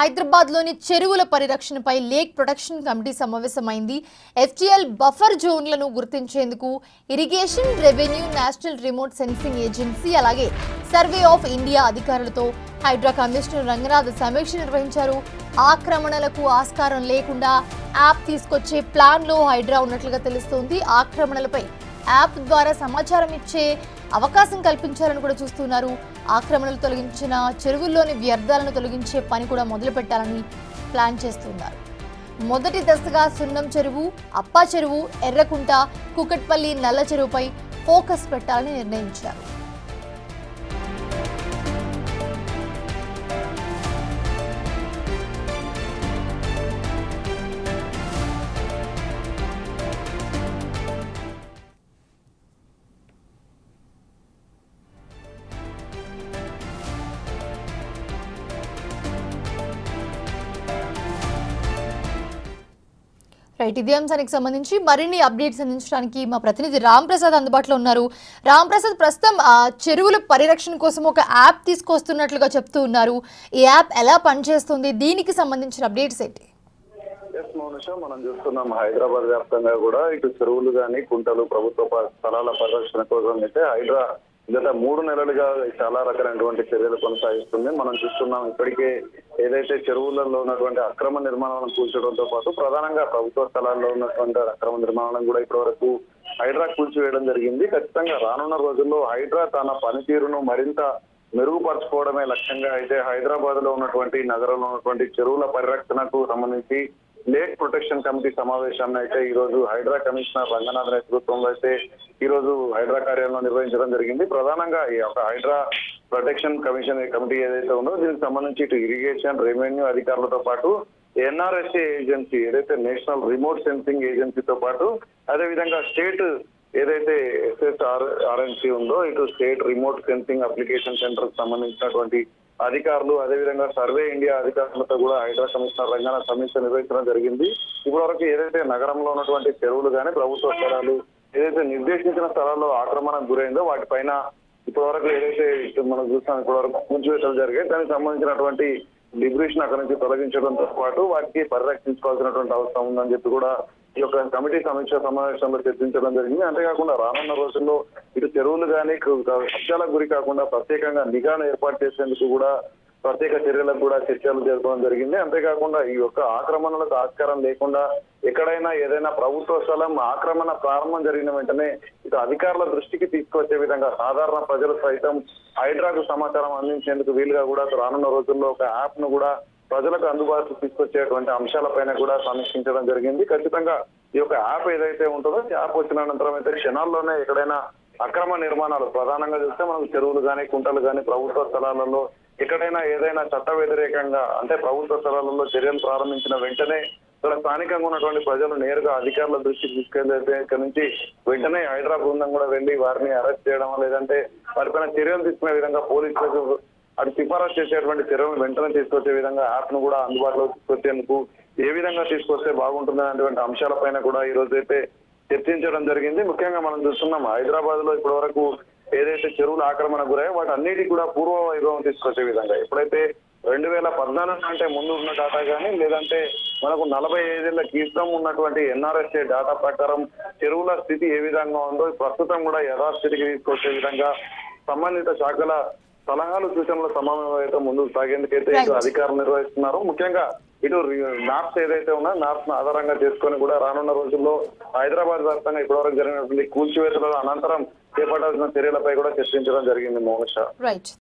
హైదరాబాద్ లోని చెరువుల పరిరక్షణపై లేక్ ప్రొటెక్షన్ కమిటీ సమావేశమైంది. ఎఫ్టీఎల్ బఫర్ జోన్లను గుర్తించేందుకు irrigation, revenue, national remote sensing agency అలాగే సర్వే ఆఫ్ ఇండియా అధికారులతో హైడ్రా కమిషనర్ రంగనాథ్ సమీక్ష నిర్వహించారు. ఆక్రమణలకు ఆస్కారం లేకుండా యాప్ తీసుకొచ్చే ప్లాన్ లో హైడ్రా ఉన్నట్లుగా తెలుస్తోంది. ఆక్రమణలపై యాప్ ద్వారా సమాచారం ఇచ్చే అవకాశం కల్పించాలని కూడా చూస్తున్నారు. ఆక్రమణలు తొలగించిన చెరువుల్లోని వ్యర్థాలను తొలగించే పని కూడా మొదలు పెట్టాలని ప్లాన్ చేస్తున్నారు. మొదటి దశగా సున్నం చెరువు, అప్పా చెరువు, ఎర్రకుంట, కుకట్పల్లి, నల్ల చెరువుపై ఫోకస్ పెట్టాలని నిర్ణయించారు. రైట్, ఇదే అంశానికి సంబంధించి మరిన్ని అప్డేట్స్ అందించడానికి మా ప్రతినిధి రామ్ ప్రసాద్ అందుబాటులో ఉన్నారు. రామ్ ప్రసాద్, ప్రస్తుతం చెరువుల పరిరక్షణ కోసం ఒక యాప్ తీసుకొస్తున్నట్లుగా చెప్తూ ఉన్నారు. ఈ యాప్ ఎలా పనిచేస్తుంది, దీనికి సంబంధించిన అప్డేట్స్ ఏంటి? మనం చూస్తున్నాం హైదరాబాద్ వ్యాప్తంగా కూడా ఇటు చెరువులు కానీ, కుంటలు, ప్రభుత్వ స్థలాల పరిరక్షణ కోసం అయితే హైడ్రా గత 3 నెలలుగా చాలా రకాలైనటువంటి చర్యలు కొనసాగిస్తుంది. మనం చూస్తున్నాం ఇప్పటికే ఏదైతే చెరువులలో ఉన్నటువంటి అక్రమ నిర్మాణాలను కూల్చడంతో పాటు ప్రధానంగా ప్రభుత్వ స్థలాల్లో ఉన్నటువంటి అక్రమ నిర్మాణాలను కూడా ఇప్పటి వరకు హైడ్రా కూల్చివేయడం జరిగింది. ఖచ్చితంగా రానున్న రోజుల్లో హైడ్రా తన పనితీరును మరింత మెరుగుపరచుకోవడమే లక్ష్యంగా అయితే హైదరాబాద్ లో ఉన్నటువంటి నగరంలో ఉన్నటువంటి చెరువుల పరిరక్షణకు సంబంధించి లేక్ ప్రొటెక్షన్ కమిటీ సమావేశాన్ని అయితే ఈ రోజు హైడ్రా కమిషనర్ రంగనాథ్ నేతృత్వంలో అయితే ఈ రోజు హైడ్రా కార్యాలయంలో నిర్వహించడం జరిగింది. ప్రధానంగా ఈ యొక్క హైడ్రా ప్రొటెక్షన్ కమిటీ ఏదైతే ఉందో దీనికి సంబంధించి ఇటు ఇరిగేషన్, రెవెన్యూ అధికారులతో పాటు ఎన్ఆర్ఎస్ఏ ఏజెన్సీ ఏదైతే నేషనల్ రిమోట్ సెన్సింగ్ ఏజెన్సీతో పాటు అదేవిధంగా స్టేట్ ఏదైతే ఎస్ఎస్ఆర్ఎన్సీ ఉందో ఇటు state remote sensing application centre కు సంబంధించినటువంటి అధికారులు అదేవిధంగా సర్వే ఇండియా అధికారులతో కూడా హైడ్రా కమిషనర్ రంగనాథ్ సమీక్ష నిర్వహించడం జరిగింది. ఇప్పటి వరకు ఏదైతే నగరంలో ఉన్నటువంటి చెరువులు కానీ, ప్రభుత్వ స్థలాలు ఏదైతే నిర్దేశించిన స్థలాల్లో ఆక్రమణకు గురైందో వాటిపైన ఇప్పటి వరకు ఏదైతే మనం చూస్తాం ఇప్పటి వరకు కూల్చివేతలు జరిగాయి. దానికి సంబంధించినటువంటి డిబ్రీషన్ అక్కడి నుంచి తొలగించడంతో పాటు వాటికి పరిరక్షించుకోవాల్సినటువంటి అవసరం ఉందని చెప్పి కూడా ఈ యొక్క కమిటీ సమీక్ష సమావేశంలో చర్చించడం జరిగింది. అంతేకాకుండా రానున్న రోజుల్లో ఇటు చెరువులు కానీ కబ్జాలకు గురి కాకుండా ప్రత్యేకంగా నిఘాను ఏర్పాటు చేసేందుకు కూడా ప్రత్యేక చర్యలకు కూడా చర్చలు జరపడం జరిగింది. అంతేకాకుండా ఈ యొక్క ఆక్రమణలకు ఆస్కారం లేకుండా ఎక్కడైనా ఏదైనా ప్రభుత్వ స్థలం ఆక్రమణ ప్రారంభం జరిగిన వెంటనే ఇటు అధికారుల దృష్టికి తీసుకొచ్చే విధంగా సాధారణ ప్రజలు సైతం హైడ్రాకు సమాచారం అందించేందుకు వీలుగా కూడా రానున్న రోజుల్లో ఒక యాప్ ను కూడా ప్రజలకు అందుబాటులో తీసుకొచ్చేటువంటి అంశాలపైన కూడా సమీక్షించడం జరిగింది. ఖచ్చితంగా ఈ యొక్క యాప్ ఏదైతే ఉంటుందో ఈ యాప్ వచ్చిన అనంతరం అయితే క్షణాల్లోనే ఎక్కడైనా అక్రమ నిర్మాణాలు ప్రధానంగా చూస్తే మనకు చెరువులు కానీ, కుంటలు కానీ, ప్రభుత్వ స్థలాలలో ఎక్కడైనా ఏదైనా చట్ట వ్యతిరేకంగా అంటే ప్రభుత్వ స్థలాలలో చర్యలు ప్రారంభించిన వెంటనే ఇక్కడ స్థానికంగా ఉన్నటువంటి ప్రజలు నేరుగా అధికారుల దృష్టికి తీసుకెళ్తే ఇక్కడ నుంచి వెంటనే హైడ్రా బృందం కూడా వెళ్లి వారిని అరెస్ట్ చేయడం లేదంటే వారిపైన చర్యలు తీసుకునే విధంగా పోలీసులకు అటు సిఫారసు చేసేటువంటి చర్యలను వెంటనే తీసుకొచ్చే విధంగా యాప్ ను కూడా అందుబాటులో తీసుకొచ్చేందుకు ఏ విధంగా తీసుకొస్తే బాగుంటుంది అనేటువంటి అంశాలపైన కూడా ఈ రోజు అయితే చర్చించడం జరిగింది. ముఖ్యంగా మనం చూస్తున్నాం హైదరాబాద్ లో ఇప్పటి వరకు ఏదైతే చెరువుల ఆక్రమణ గురయ్యో వాటి అన్నిటికీ కూడా పూర్వ వైభవం తీసుకొచ్చే విధంగా ఎప్పుడైతే 2014 అంటే ముందు ఉన్న డేటా కానీ లేదంటే మనకు 45 క్రితం ఉన్నటువంటి ఎన్ఆర్ఎస్ఏ డేటా ప్రకారం చెరువుల స్థితి ఏ విధంగా ఉందో ప్రస్తుతం కూడా యథాస్థితికి తీసుకొచ్చే విధంగా సంబంధిత శాఖల సలహాలు, సూచనల సమన్వయం అయితే ముందుకు సాగేందుకైతే ఇటు అధికారులు నిర్వహిస్తున్నారు. ముఖ్యంగా ఇటు మ్యాప్స్ ఏదైతే ఉన్నా మ్యాప్స్ ఆధారంగా చేసుకొని కూడా రానున్న రోజుల్లో హైదరాబాద్ వ్యాప్తంగా ఇప్పటివరకు జరిగినటువంటి కూల్చివేతల అనంతరం చేపట్టాల్సిన చర్యలపై కూడా చర్చించడం జరిగింది. మోనిషా.